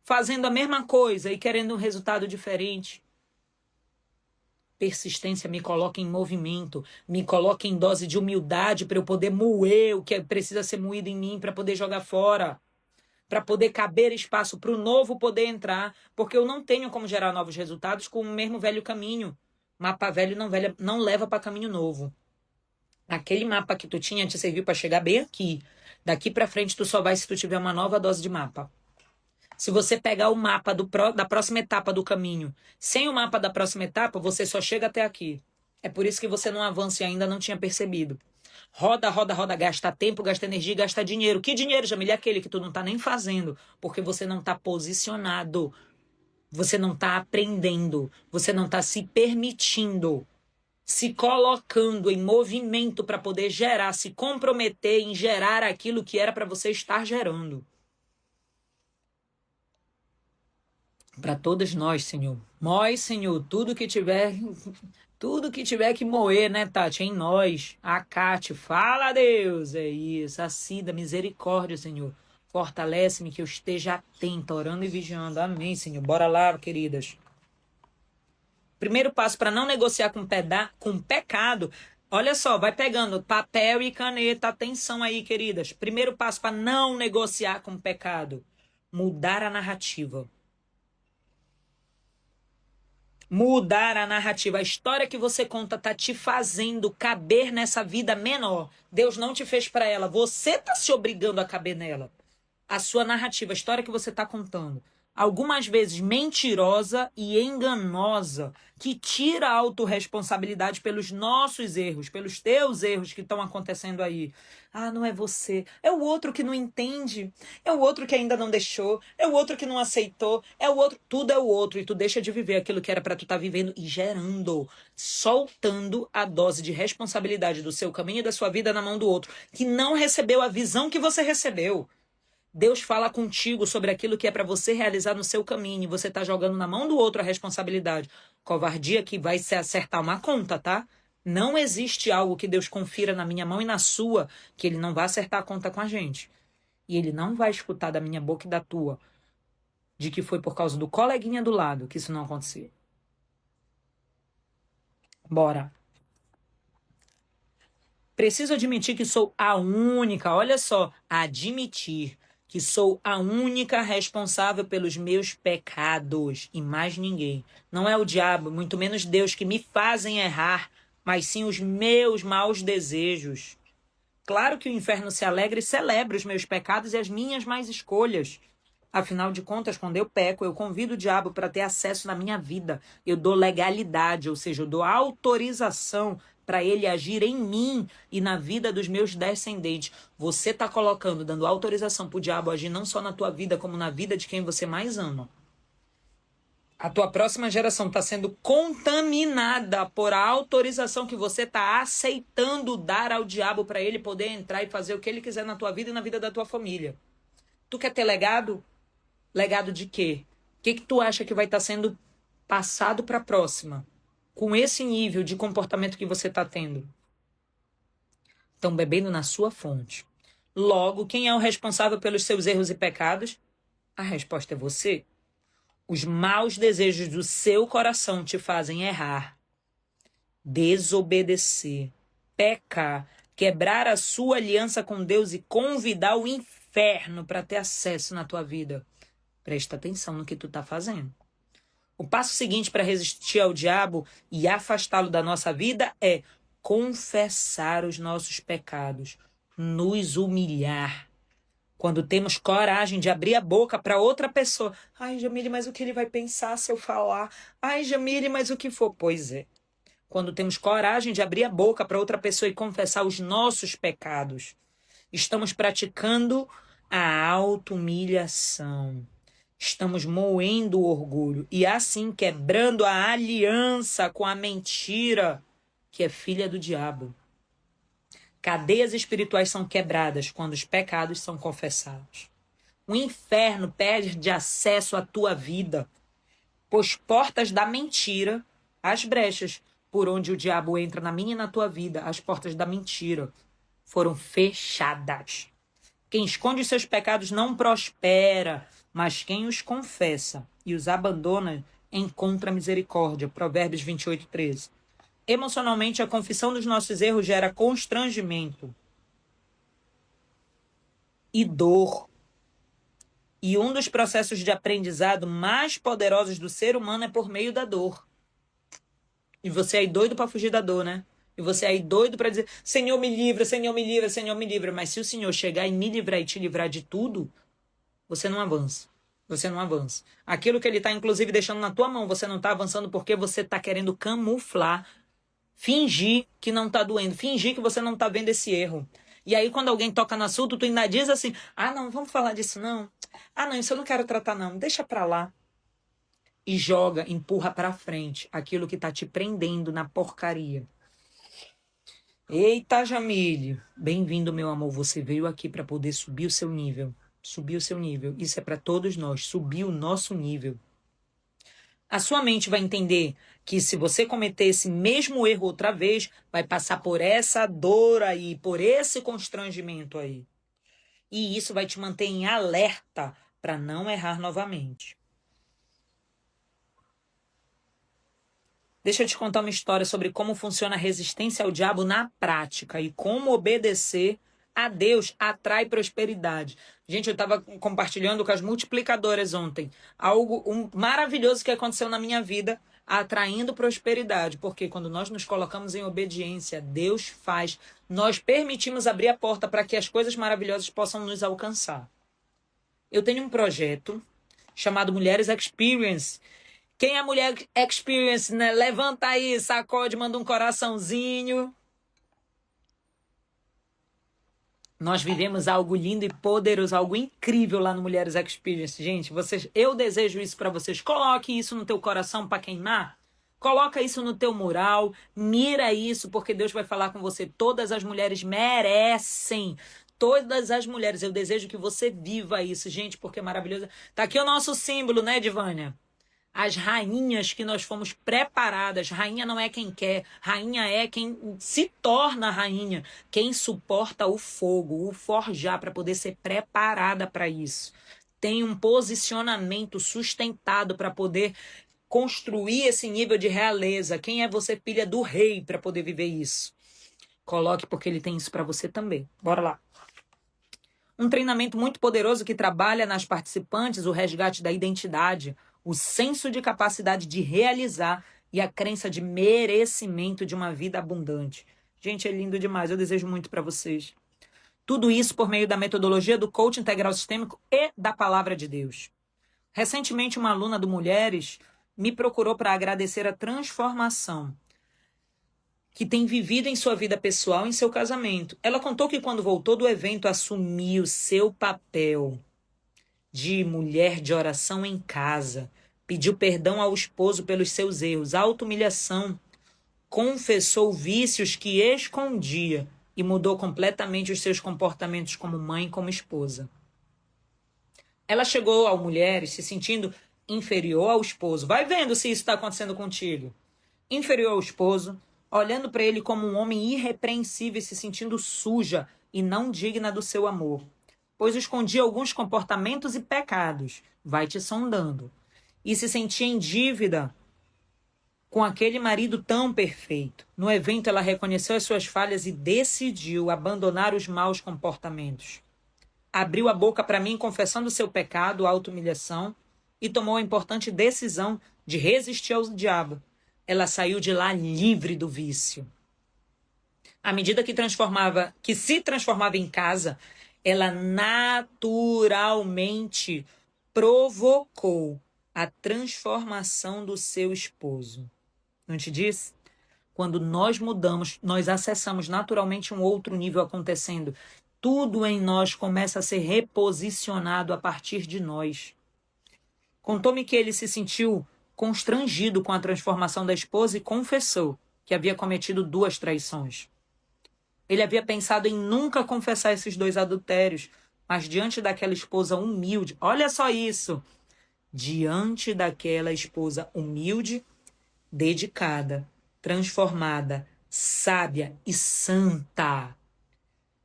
fazendo a mesma coisa e querendo um resultado diferente. Persistência me coloca em movimento, me coloca em dose de humildade para eu poder moer o que precisa ser moído em mim para poder jogar fora, para poder caber espaço para o novo poder entrar, porque eu não tenho como gerar novos resultados com o mesmo velho caminho. Mapa velho não leva para caminho novo. Aquele mapa que tu tinha te serviu para chegar bem aqui. Daqui para frente tu só vai se tu tiver uma nova dose de mapa. Se você pegar o mapa da próxima etapa do caminho, sem o mapa da próxima etapa, você só chega até aqui. É por isso que você não avança e ainda não tinha percebido. Roda, roda, roda, gasta tempo, gasta energia, gasta dinheiro. Que dinheiro, Jamile? É aquele que tu não tá nem fazendo, porque você não tá posicionado. Você não tá aprendendo. Você não tá se permitindo, se colocando em movimento para poder gerar, se comprometer em gerar aquilo que era para você estar gerando. Para todos nós, Senhor. Nós, Senhor, tudo que tiver que moer, né, Tati? Em nós. A Cátia, fala, Deus. É isso. A Cida, misericórdia, Senhor. Fortalece-me que eu esteja atenta, orando e vigiando. Amém, Senhor. Bora lá, queridas. Primeiro passo para não negociar com pecado. Olha só, vai pegando papel e caneta. Atenção aí, queridas. Primeiro passo para não negociar com pecado. Mudar a narrativa. Mudar a narrativa. A história que você conta tá te fazendo caber nessa vida menor. Deus não te fez para ela. Você tá se obrigando a caber nela. A sua narrativa, a história que você tá contando. Algumas vezes mentirosa e enganosa, que tira a autorresponsabilidade pelos nossos erros, pelos teus erros que estão acontecendo aí. Ah, não é você. É o outro que não entende. É o outro que ainda não deixou. É o outro que não aceitou. É o outro. Tudo é o outro. E tu deixa de viver aquilo que era para tu estar vivendo e gerando, soltando a dose de responsabilidade do seu caminho e da sua vida na mão do outro, que não recebeu a visão que você recebeu. Deus fala contigo sobre aquilo que é para você realizar no seu caminho e você está jogando na mão do outro a responsabilidade. Covardia que vai se acertar uma conta, tá? Não existe algo que Deus confira na minha mão e na sua que ele não vai acertar a conta com a gente. E ele não vai escutar da minha boca e da tua de que foi por causa do coleguinha do lado que isso não aconteceu. Bora. Preciso admitir que sou a única, olha só, admitir que sou a única responsável pelos meus pecados e mais ninguém. Não é o diabo, muito menos Deus, que me fazem errar, mas sim os meus maus desejos. Claro que o inferno se alegra e celebra os meus pecados e as minhas más escolhas. Afinal de contas, quando eu peco, eu convido o diabo para ter acesso na minha vida. Eu dou legalidade, ou seja, eu dou autorização para ele agir em mim e na vida dos meus descendentes. Você está colocando, dando autorização para o diabo agir não só na tua vida, como na vida de quem você mais ama. A tua próxima geração está sendo contaminada por a autorização que você está aceitando dar ao diabo para ele poder entrar e fazer o que ele quiser na tua vida e na vida da tua família. Tu quer ter legado? Legado de quê? O que tu acha que vai estar sendo passado para a próxima? Com esse nível de comportamento que você está tendo. Estão bebendo na sua fonte. Logo, quem é o responsável pelos seus erros e pecados? A resposta é você. Os maus desejos do seu coração te fazem errar, desobedecer, pecar, quebrar a sua aliança com Deus e convidar o inferno para ter acesso na tua vida. Presta atenção no que tu está fazendo. O passo seguinte para resistir ao diabo e afastá-lo da nossa vida é confessar os nossos pecados, nos humilhar. Quando temos coragem de abrir a boca para outra pessoa. Ai, Jamile, mas o que ele vai pensar se eu falar? Ai, Jamile, mas o que for? Pois é. Quando temos coragem de abrir a boca para outra pessoa e confessar os nossos pecados, estamos praticando a auto-humilhação. Estamos moendo o orgulho e assim quebrando a aliança com a mentira, que é filha do diabo. Cadeias espirituais são quebradas quando os pecados são confessados. O inferno perde acesso à tua vida, pois portas da mentira, as brechas por onde o diabo entra na minha e na tua vida, as portas da mentira, foram fechadas. Quem esconde os seus pecados não prospera, mas quem os confessa e os abandona encontra misericórdia. Provérbios 28:13. Emocionalmente, a confissão dos nossos erros gera constrangimento e dor. E um dos processos de aprendizado mais poderosos do ser humano é por meio da dor. E você aí doido para fugir da dor, né? E você aí doido para dizer, Senhor me livra, Senhor me livra, Senhor me livra. Mas se o Senhor chegar e me livrar e te livrar de tudo, você não avança. Você não avança. Aquilo que ele está, inclusive, deixando na tua mão, você não está avançando porque você está querendo camuflar, fingir que não está doendo, fingir que você não está vendo esse erro. E aí, quando alguém toca no assunto, tu ainda diz assim, ah, não, vamos falar disso não. Ah, não, isso eu não quero tratar não, deixa pra lá. E joga, empurra pra frente aquilo que tá te prendendo na porcaria. Eita, Jamile, bem-vindo, meu amor. Você veio aqui para poder subir o seu nível. Subir o seu nível. Isso é para todos nós, subir o nosso nível. A sua mente vai entender que se você cometer esse mesmo erro outra vez, vai passar por essa dor aí, por esse constrangimento aí. E isso vai te manter em alerta para não errar novamente. Deixa eu te contar uma história sobre como funciona a resistência ao diabo na prática e como obedecer a Deus atrai prosperidade. Gente, eu estava compartilhando com as multiplicadoras ontem algo maravilhoso que aconteceu na minha vida, atraindo prosperidade. Porque quando nós nos colocamos em obediência, Deus faz, nós permitimos abrir a porta para que as coisas maravilhosas possam nos alcançar. Eu tenho um projeto chamado Mulheres Experience. Quem é Mulher Experience, né? Levanta aí, sacode, manda um coraçãozinho. Nós vivemos algo lindo e poderoso, algo incrível lá no Mulheres Experience. Gente, eu desejo isso para vocês. Coloque isso no teu coração para queimar. Coloca isso no teu mural. Mira isso, porque Deus vai falar com você. Todas as mulheres merecem. Todas as mulheres. Eu desejo que você viva isso, gente, porque é maravilhoso. Tá aqui o nosso símbolo, né, Divânia? As rainhas que nós fomos preparadas. Rainha não é quem quer. Rainha é quem se torna rainha. Quem suporta o fogo, o forjar para poder ser preparada para isso. Tem um posicionamento sustentado para poder construir esse nível de realeza. Quem é você, filha do rei, para poder viver isso? Coloque porque ele tem isso para você também. Bora lá. Um treinamento muito poderoso que trabalha nas participantes o resgate da identidade, o senso de capacidade de realizar e a crença de merecimento de uma vida abundante. Gente, é lindo demais. Eu desejo muito para vocês. Tudo isso por meio da metodologia do coaching integral sistêmico e da palavra de Deus. Recentemente, uma aluna do Mulheres me procurou para agradecer a transformação que tem vivido em sua vida pessoal e em seu casamento. Ela contou que quando voltou do evento assumiu seu papel de mulher de oração em casa, pediu perdão ao esposo pelos seus erros, auto-humilhação, confessou vícios que escondia e mudou completamente os seus comportamentos como mãe e como esposa. Ela chegou ao Mulheres se sentindo inferior ao esposo. Vai vendo se isso está acontecendo contigo. Inferior ao esposo, olhando para ele como um homem irrepreensível e se sentindo suja e não digna do seu amor, pois escondia alguns comportamentos e pecados, vai te sondando, e se sentia em dívida com aquele marido tão perfeito. No evento, ela reconheceu as suas falhas e decidiu abandonar os maus comportamentos. Abriu a boca para mim confessando seu pecado, auto-humilhação, e tomou a importante decisão de resistir ao diabo. Ela saiu de lá livre do vício. À medida que se transformava em casa, ela naturalmente provocou a transformação do seu esposo. Não te disse? Quando nós mudamos, nós acessamos naturalmente um outro nível acontecendo. Tudo em nós começa a ser reposicionado a partir de nós. Contou-me que ele se sentiu constrangido com a transformação da esposa e confessou que havia cometido 2 traições. Ele havia pensado em nunca confessar esses 2 adultérios, mas diante daquela esposa humilde, olha só isso, diante daquela esposa humilde, dedicada, transformada, sábia e santa,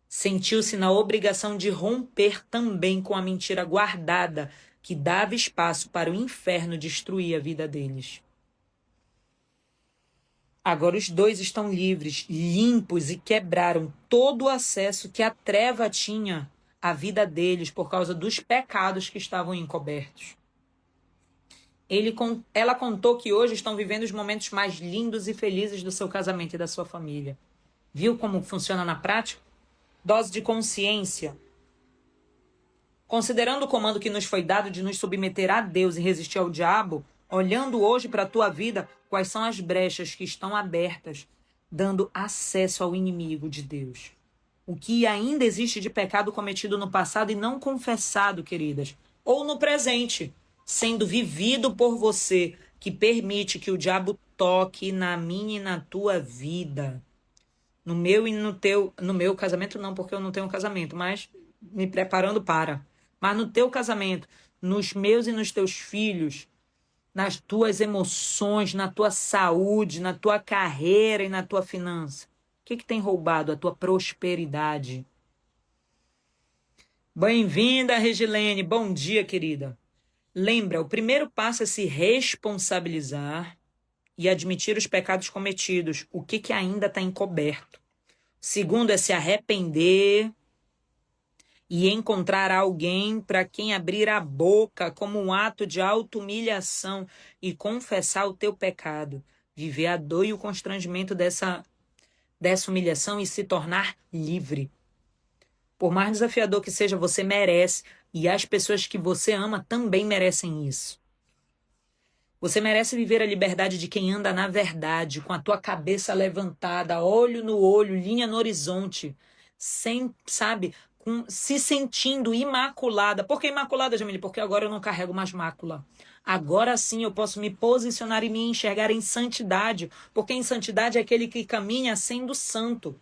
sentiu-se na obrigação de romper também com a mentira guardada que dava espaço para o inferno destruir a vida deles. Agora os 2 estão livres, limpos e quebraram todo o acesso que a treva tinha à vida deles por causa dos pecados que estavam encobertos. Ela contou que hoje estão vivendo os momentos mais lindos e felizes do seu casamento e da sua família. Viu como funciona na prática? Dose de consciência. Considerando o comando que nos foi dado de nos submeter a Deus e resistir ao diabo, olhando hoje para a tua vida, quais são as brechas que estão abertas, dando acesso ao inimigo de Deus? O que ainda existe de pecado cometido no passado e não confessado, queridas, ou no presente, sendo vivido por você, que permite que o diabo toque na minha e na tua vida. No meu e no meu casamento não, porque eu não tenho casamento, mas me preparando para. Mas no teu casamento, nos meus e nos teus filhos, nas tuas emoções, na tua saúde, na tua carreira e na tua finança. O que tem roubado a tua prosperidade? Bem-vinda, Regilene. Bom dia, querida. Lembra, o primeiro passo é se responsabilizar e admitir os pecados cometidos, o que ainda está encoberto. Segundo é se arrepender e encontrar alguém para quem abrir a boca como um ato de auto-humilhação e confessar o teu pecado. Viver a dor e o constrangimento dessa humilhação e se tornar livre. Por mais desafiador que seja, você merece. E as pessoas que você ama também merecem isso. Você merece viver a liberdade de quem anda na verdade, com a tua cabeça levantada, olho no olho, linha no horizonte, se sentindo imaculada. Por que imaculada, Jamile? Porque agora eu não carrego mais mácula. Agora sim eu posso me posicionar e me enxergar em santidade, porque em santidade é aquele que caminha sendo santo.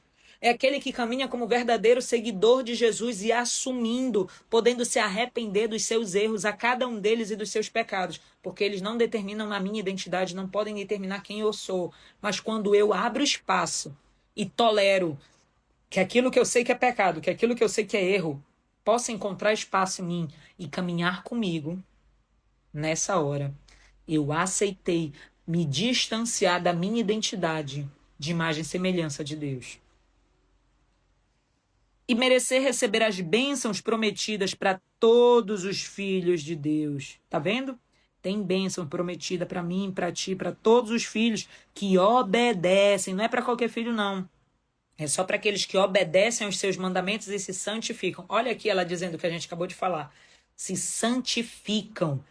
É aquele que caminha como verdadeiro seguidor de Jesus e assumindo, podendo se arrepender dos seus erros, a cada um deles e dos seus pecados. Porque eles não determinam a minha identidade, não podem determinar quem eu sou. Mas quando eu abro espaço e tolero que aquilo que eu sei que é pecado, que aquilo que eu sei que é erro, possa encontrar espaço em mim e caminhar comigo, nessa hora, eu aceitei me distanciar da minha identidade de imagem e semelhança de Deus. e merecer receber as bênçãos prometidas para todos os filhos de Deus. Tá vendo? Tem bênção prometida para mim, para ti, para todos os filhos que obedecem. Não é para qualquer filho, não. É só para aqueles que obedecem aos seus mandamentos e se santificam. Olha aqui ela dizendo o que a gente acabou de falar. Se santificam,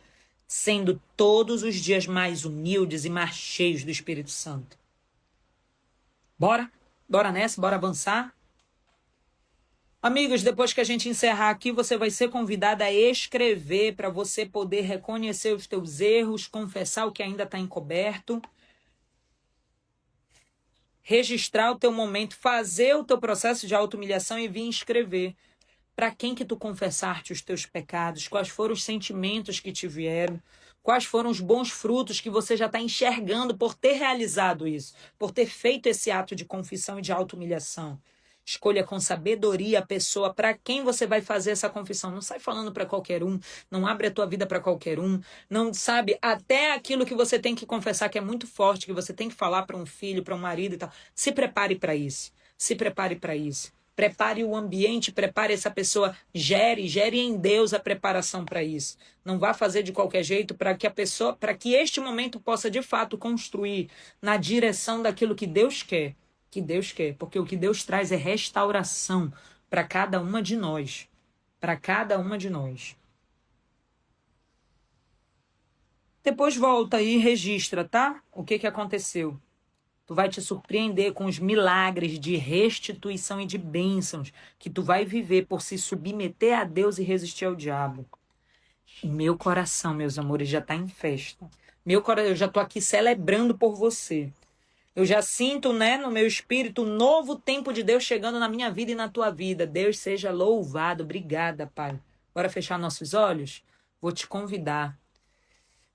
sendo todos os dias mais humildes e mais cheios do Espírito Santo. Bora? Bora nessa? Bora avançar? Amigos, depois que a gente encerrar aqui, você vai ser convidado a escrever para você poder reconhecer os teus erros, confessar o que ainda está encoberto, registrar o teu momento, fazer o teu processo de auto-humilhação e vir escrever. Para quem que tu confessaste os teus pecados, quais foram os sentimentos que te vieram, quais foram os bons frutos que você já está enxergando por ter realizado isso, por ter feito esse ato de confissão e de auto-humilhação. Escolha com sabedoria a pessoa para quem você vai fazer essa confissão. Não sai falando para qualquer um, não abre a tua vida para qualquer um, não sabe até aquilo que você tem que confessar que é muito forte, que você tem que falar para um filho, para um marido e tal. Se prepare para isso, se prepare para isso. Prepare o ambiente, prepare essa pessoa, gere em Deus a preparação para isso. Não vá fazer de qualquer jeito para que a pessoa, para que este momento possa de fato construir na direção daquilo que Deus quer. Que Deus quer, porque o que Deus traz é restauração para cada uma de nós. Para cada uma de nós. Depois volta aí e registra, tá? O que aconteceu. Tu vai te surpreender com os milagres de restituição e de bênçãos que tu vai viver por se submeter a Deus e resistir ao diabo. O meu coração, meus amores, já está em festa. Eu já estou aqui celebrando por você. Eu já sinto, né, no meu espírito, um novo tempo de Deus chegando na minha vida e na tua vida. Deus seja louvado. Obrigada, Pai. Bora fechar nossos olhos? Vou te convidar.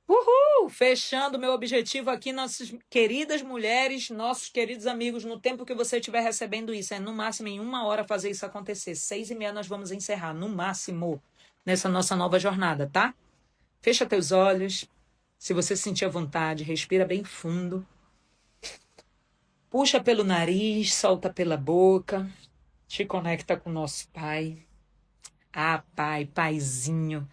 Uhul! Fechando meu objetivo aqui, nossas queridas mulheres, nossos queridos amigos, no tempo que você estiver recebendo isso, é no máximo em 1 hora fazer isso acontecer. 6h30 nós vamos encerrar, no máximo, nessa nossa nova jornada, tá? Fecha teus olhos. Se você sentir à vontade, respira bem fundo. Puxa pelo nariz, solta pela boca. Te conecta com o nosso Pai. Ah, Pai, Paizinho.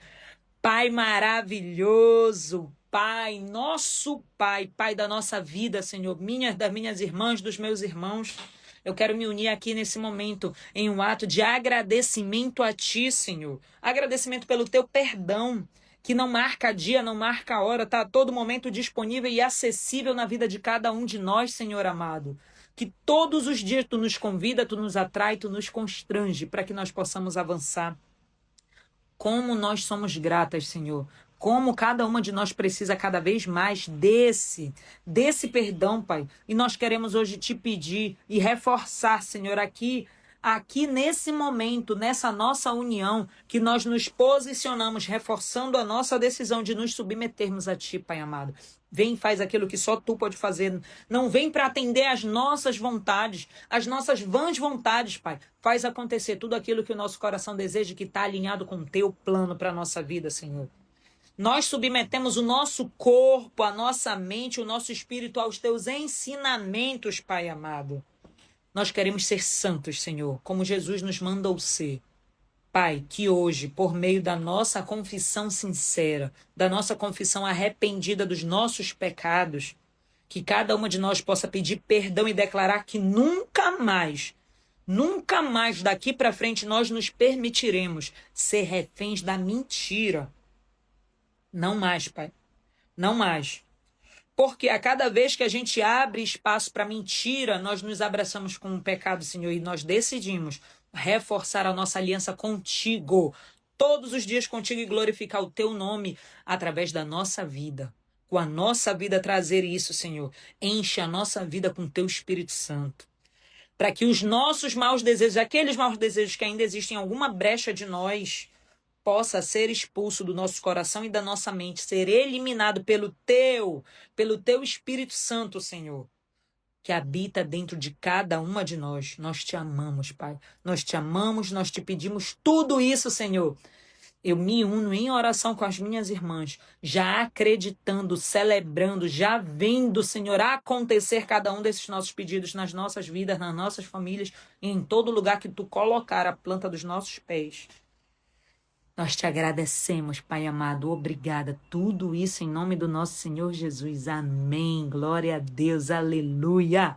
Pai maravilhoso, Pai, nosso Pai, Pai da nossa vida, Senhor, das minhas irmãs, dos meus irmãos. Eu quero me unir aqui nesse momento em um ato de agradecimento a Ti, Senhor. Agradecimento pelo Teu perdão, que não marca dia, não marca hora, está a todo momento disponível e acessível na vida de cada um de nós, Senhor amado. Que todos os dias Tu nos convida, Tu nos atrai, Tu nos constrange para que nós possamos avançar. Como nós somos gratas, Senhor. Como cada uma de nós precisa cada vez mais desse perdão, Pai. E nós queremos hoje te pedir e reforçar, Senhor, aqui nesse momento, nessa nossa união, que nós nos posicionamos, reforçando a nossa decisão de nos submetermos a Ti, Pai amado. Vem e faz aquilo que só Tu pode fazer. Não vem para atender às nossas vontades, às nossas vãs vontades, Pai. Faz acontecer tudo aquilo que o nosso coração deseja, que está alinhado com o Teu plano para a nossa vida, Senhor. Nós submetemos o nosso corpo, a nossa mente, o nosso espírito aos Teus ensinamentos, Pai amado. Nós queremos ser santos, Senhor, como Jesus nos mandou ser. Pai, que hoje, por meio da nossa confissão sincera, da nossa confissão arrependida dos nossos pecados, que cada uma de nós possa pedir perdão e declarar que nunca mais daqui para frente nós nos permitiremos ser reféns da mentira. Não mais, Pai. Não mais. Porque a cada vez que a gente abre espaço para mentira, nós nos abraçamos com o pecado, Senhor, e nós decidimos reforçar a nossa aliança contigo, todos os dias contigo e glorificar o teu nome através da nossa vida. Com a nossa vida trazer isso, Senhor. Enche a nossa vida com o teu Espírito Santo. Para que os nossos maus desejos, aqueles maus desejos que ainda existem em alguma brecha de nós, possa ser expulso do nosso coração e da nossa mente, ser eliminado pelo teu Espírito Santo, Senhor, que habita dentro de cada uma de nós. Nós te amamos, Pai. Nós te amamos, nós te pedimos tudo isso, Senhor. Eu me uno em oração com as minhas irmãs, já acreditando, celebrando, já vendo, Senhor, acontecer cada um desses nossos pedidos nas nossas vidas, nas nossas famílias, e em todo lugar que tu colocar a planta dos nossos pés. Nós te agradecemos, Pai amado. Obrigada. Tudo isso em nome do nosso Senhor Jesus. Amém. Glória a Deus. Aleluia.